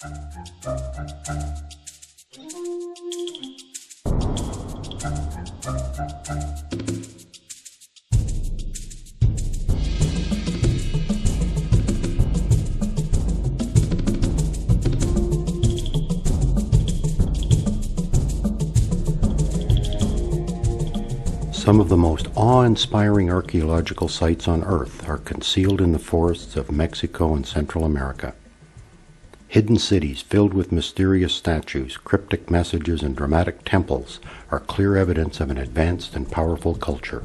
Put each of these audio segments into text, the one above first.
Some of the most awe-inspiring archaeological sites on Earth are concealed in the forests of Mexico and Central America. Hidden cities filled with mysterious statues, cryptic messages, and dramatic temples are clear evidence of an advanced and powerful culture.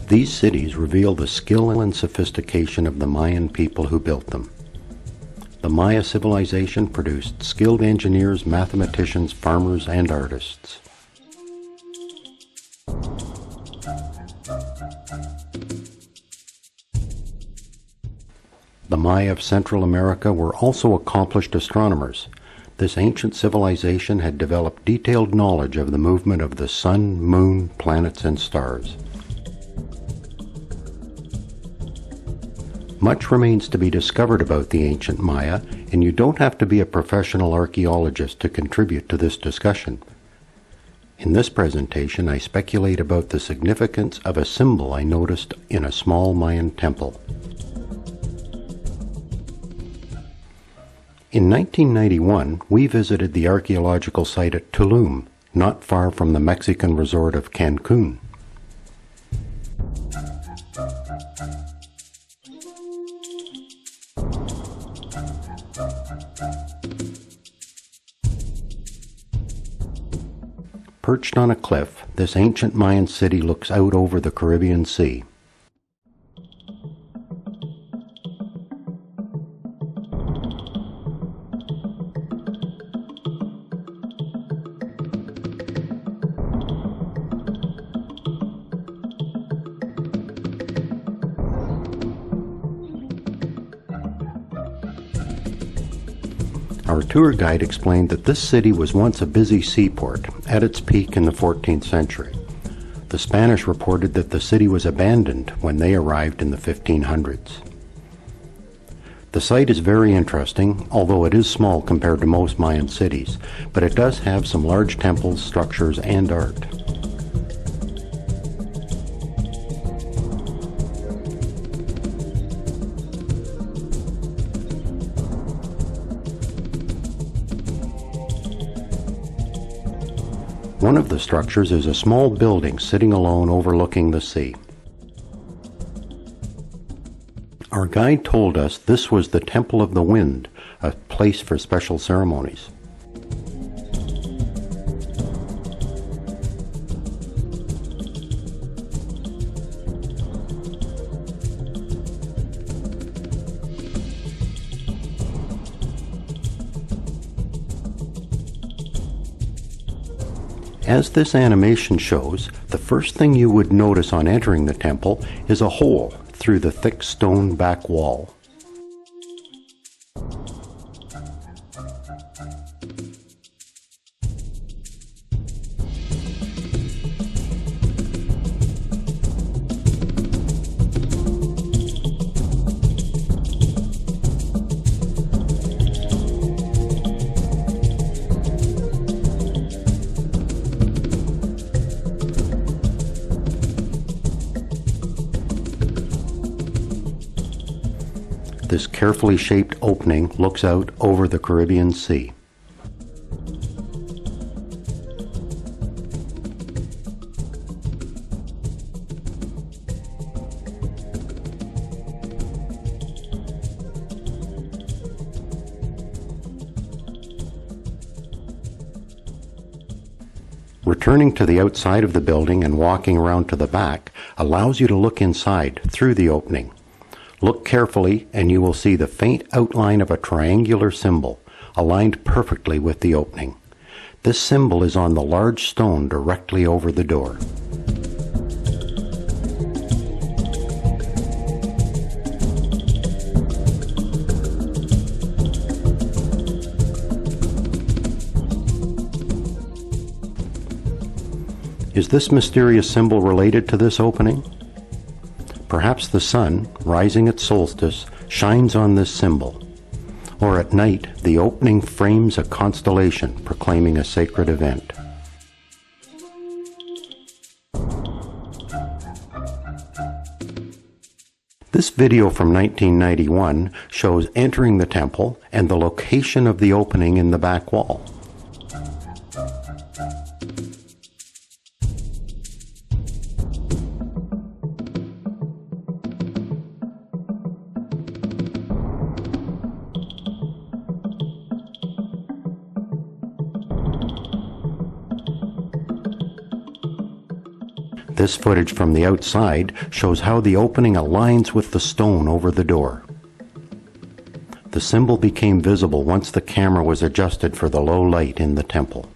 These cities reveal the skill and sophistication of the Mayan people who built them. The Maya civilization produced skilled engineers, mathematicians, farmers, and artists. The Maya of Central America were also accomplished astronomers. This ancient civilization had developed detailed knowledge of the movement of the sun, moon, planets, and stars. Much remains to be discovered about the ancient Maya, and you don't have to be a professional archaeologist to contribute to this discussion. In this presentation, I speculate about the significance of a symbol I noticed in a small Mayan temple. In 1991, we visited the archaeological site at Tulum, not far from the Mexican resort of Cancun. Perched on a cliff, this ancient Mayan city looks out over the Caribbean Sea. Our tour guide explained that this city was once a busy seaport, at its peak in the 14th century. The Spanish reported that the city was abandoned when they arrived in the 1500s. The site is very interesting, although it is small compared to most Mayan cities, but it does have some large temples, structures, and art. One of the structures is a small building sitting alone overlooking the sea. Our guide told us this was the Temple of the Wind, a place for special ceremonies. As this animation shows, the first thing you would notice on entering the temple is a hole through the thick stone back wall. This carefully shaped opening looks out over the Caribbean Sea. Returning to the outside of the building and walking around to the back allows you to look inside through the opening. Look carefully and you will see the faint outline of a triangular symbol, aligned perfectly with the opening. This symbol is on the large stone directly over the door. Is this mysterious symbol related to this opening? Perhaps the sun, rising at solstice, shines on this symbol. Or at night, the opening frames a constellation proclaiming a sacred event. This video from 1991 shows entering the temple and the location of the opening in the back wall. This footage from the outside shows how the opening aligns with the stone over the door. The symbol became visible once the camera was adjusted for the low light in the temple.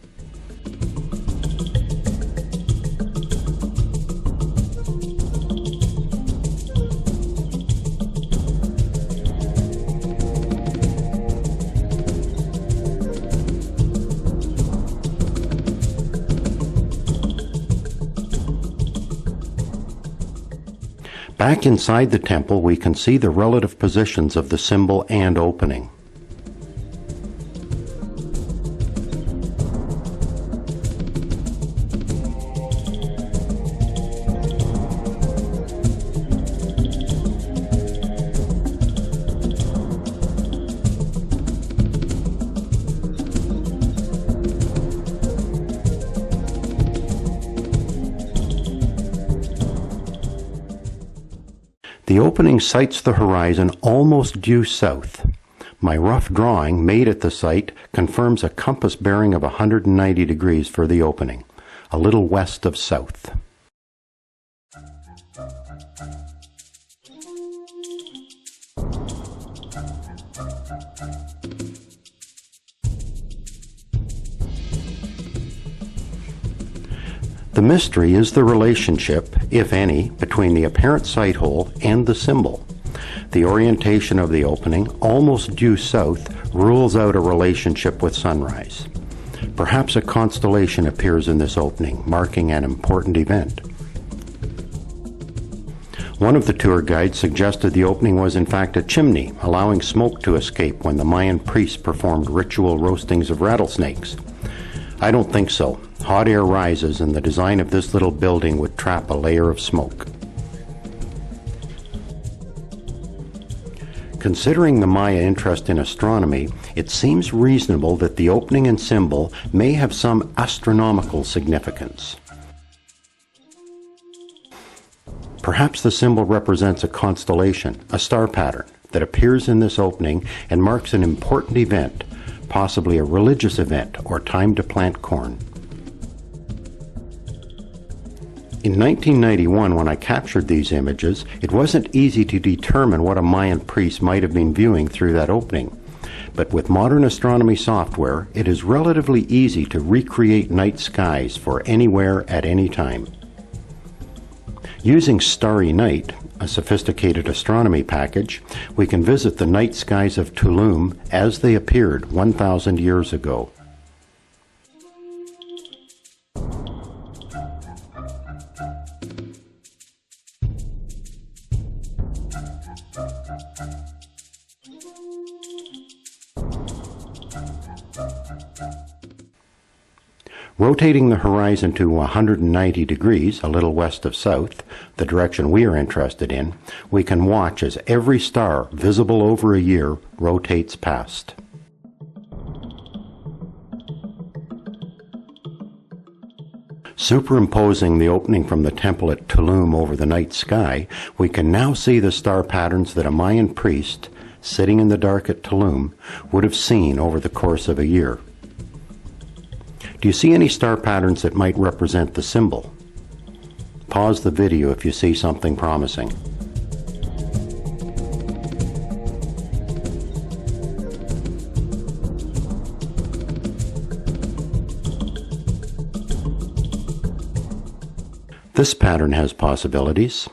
Back inside the temple, we can see the relative positions of the symbol and opening. The opening sights the horizon almost due south. My rough drawing made at the site confirms a compass bearing of 190 degrees for the opening, a little west of south. The mystery is the relationship, if any, between the apparent sight hole and the symbol. The orientation of the opening, almost due south, rules out a relationship with sunrise. Perhaps a constellation appears in this opening, marking an important event. One of the tour guides suggested the opening was in fact a chimney, allowing smoke to escape when the Mayan priests performed ritual roastings of rattlesnakes. I don't think so. Hot air rises, and the design of this little building would trap a layer of smoke. Considering the Maya interest in astronomy, it seems reasonable that the opening and symbol may have some astronomical significance. Perhaps the symbol represents a constellation, a star pattern, that appears in this opening and marks an important event, possibly a religious event or time to plant corn. In 1991, when I captured these images, it wasn't easy to determine what a Mayan priest might have been viewing through that opening. But with modern astronomy software, it is relatively easy to recreate night skies for anywhere at any time. Using Starry Night, a sophisticated astronomy package, we can visit the night skies of Tulum as they appeared 1,000 years ago. Rotating the horizon to 190 degrees, a little west of south, the direction we are interested in, we can watch as every star visible over a year rotates past. Superimposing the opening from the temple at Tulum over the night sky, we can now see the star patterns that a Mayan priest, sitting in the dark at Tulum, would have seen over the course of a year. Do you see any star patterns that might represent the symbol? Pause the video if you see something promising. This pattern has possibilities.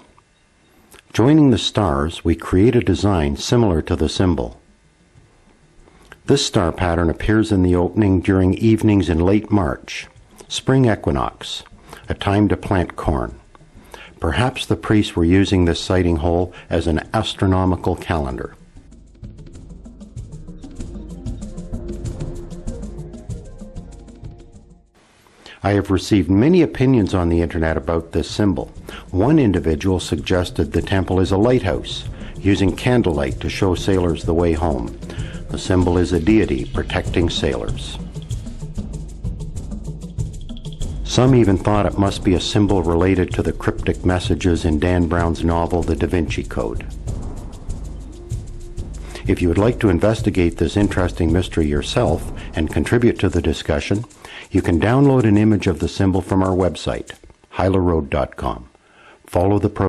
Joining the stars, we create a design similar to the symbol. This star pattern appears in the opening during evenings in late March, spring equinox, a time to plant corn. Perhaps the priests were using this sighting hole as an astronomical calendar. I have received many opinions on the internet about this symbol. One individual suggested the temple is a lighthouse, using candlelight to show sailors the way home. The symbol is a deity protecting sailors. Some even thought it must be a symbol related to the cryptic messages in Dan Brown's novel, The Da Vinci Code. If you would like to investigate this interesting mystery yourself and contribute to the discussion, you can download an image of the symbol from our website, hylaroad.com. Follow the